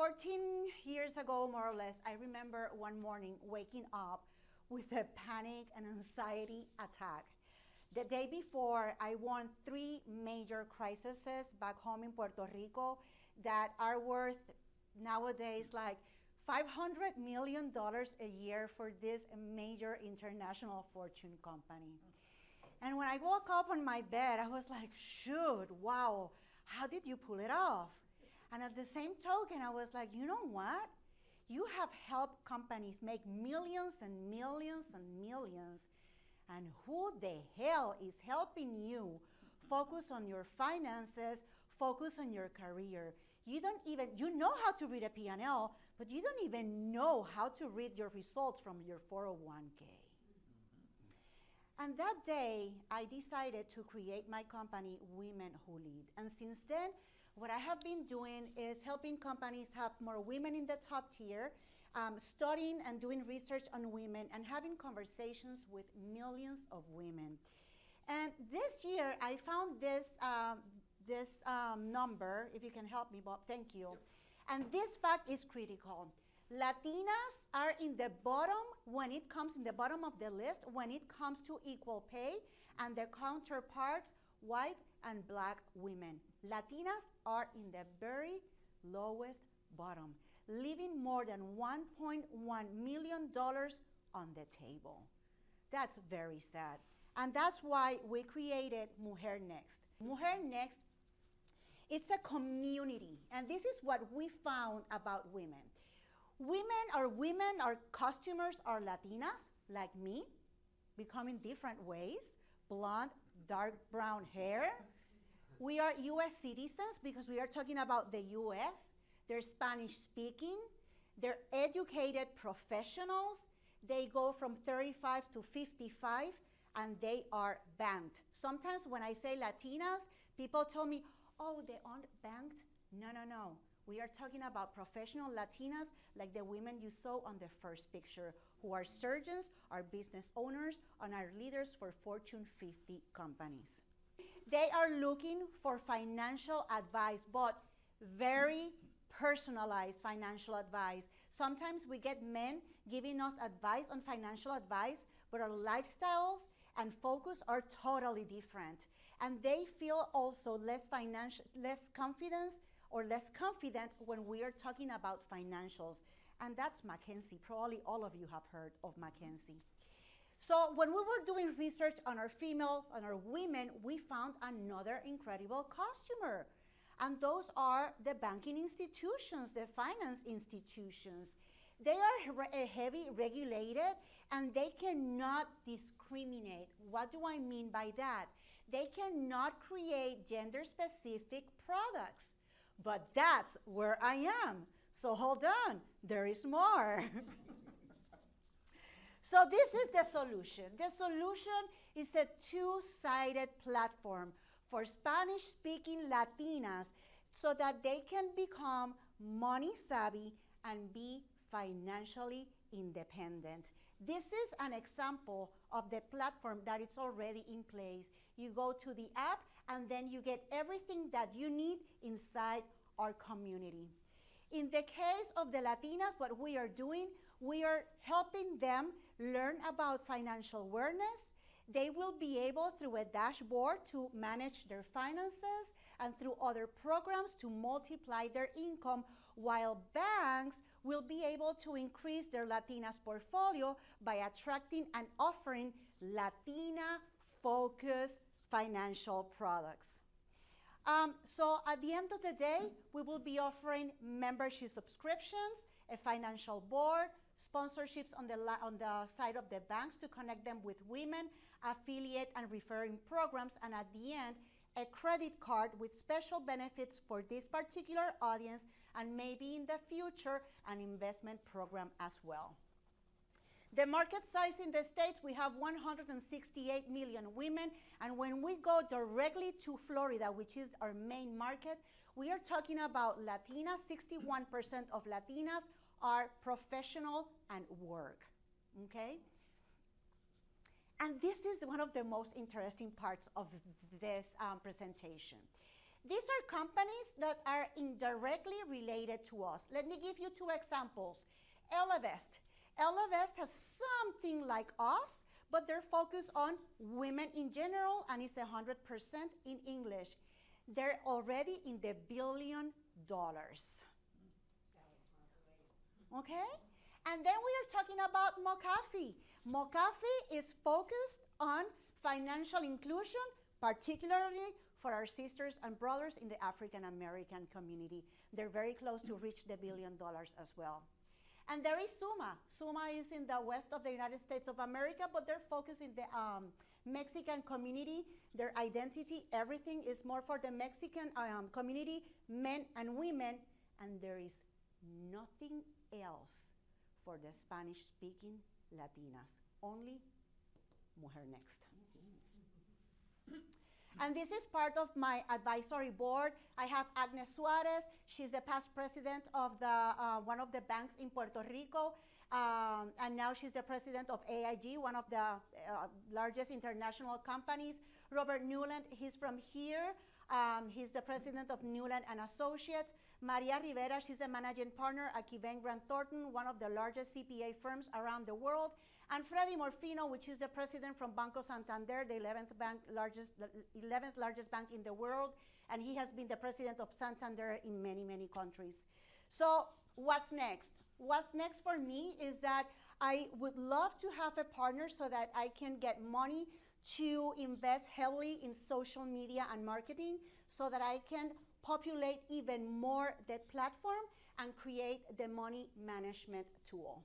14 years ago, more or less, I remember one morning waking up with a panic and anxiety attack. The day before, I won 3 major crises back home in Puerto Rico that are worth nowadays like $500 million a year for this major international fortune company. And when I woke up on my bed, I was like, shoot, wow, how did you pull it off? And at the same token, I was like, you know what? You have helped companies make millions and millions and millions. And who the hell is helping you focus on your finances, focus on your career? You know how to read a P&L, but you don't even know how to read your results from your 401k. And that day, I decided to create my company, Women Who Lead. And since then, what I have been doing is helping companies have more women in the top tier, studying and doing research on women, and having conversations with millions of women. And this year, I found this number, if you can help me, Bob, thank you. Yep. And this fact is critical. Latinas are in the bottom in the bottom of the list when it comes to equal pay, and their counterparts, white and black women. Latinas are in the very lowest bottom, leaving more than $1.1 million on the table. That's very sad. And that's why we created Mujer Next. Mujer Next, it's a community, and this is what we found about women. Our customers are Latinas, like me, becoming different ways, blonde, dark brown hair. We are US citizens because we are talking about the US. They're Spanish speaking. They're educated professionals. They go from 35 to 55, and they are banked. Sometimes when I say Latinas, people tell me, oh, they aren't banked? No, no, no. We are talking about professional Latinas like the women you saw on the first picture, who are surgeons, are business owners, and are leaders for Fortune 50 companies. They are looking for financial advice, but very personalized financial advice. Sometimes we get men giving us advice on financial advice, but our lifestyles and focus are totally different. And they feel also less confident when we are talking about financials. And that's McKinsey. Probably all of you have heard of McKinsey. So when we were doing research on our women, we found another incredible customer. And those are the banking institutions, the finance institutions. They are heavy regulated, and they cannot discriminate. What do I mean by that? They cannot create gender-specific products. But that's where I am. So hold on, there is more. So this is the solution. The solution is a two-sided platform for Spanish-speaking Latinas so that they can become money savvy and be financially independent. This is an example of the platform that it's already in place. You go to the app, and then you get everything that you need inside our community. In the case of the Latinas, what we are doing, we are helping them learn about financial awareness. They will be able, through a dashboard, to manage their finances, and through other programs to multiply their income, while banks will be able to increase their Latinas portfolio by attracting and offering Latina-focused financial products. So at the end of the day, we will be offering membership subscriptions, a financial board, sponsorships on the side of the banks to connect them with women, affiliate and referring programs, and at the end, a credit card with special benefits for this particular audience, and maybe in the future, an investment program as well. The market size in the States, we have 168 million women, and when we go directly to Florida, which is our main market, we are talking about Latinas. 61% of Latinas are professional and work, okay? And this is one of the most interesting parts of this presentation. These are companies that are indirectly related to us. Let me give you two examples. Elevest. Elevest has something like us, but they're focused on women in general, and it's 100% in English. They're already in the $1 billion. Okay? And then we are talking about McAfee. McAfee is focused on financial inclusion, particularly for our sisters and brothers in the African American community. They're very close to reach the $1 billion as well. And there is Suma. Suma is in the west of the United States of America, but they're focused in the Mexican community. Their identity, everything is more for the Mexican community, men and women, and there is nothing else for the Spanish-speaking Latinas. Only Mujer Next. And this is part of my advisory board. I have Agnes Suarez. She's the past president of the one of the banks in Puerto Rico. And now she's the president of AIG, one of the largest international companies. Robert Newland, he's from here. He's the president of Newland and Associates. Maria Rivera, she's the managing partner at Kivane Grant Thornton, one of the largest CPA firms around the world. And Freddy Morfino, which is the president from Banco Santander, the 11th largest bank in the world. And he has been the president of Santander in many, many countries. So what's next? What's next for me is that I would love to have a partner so that I can get money to invest heavily in social media and marketing so that I can populate even more the platform and create the money management tool.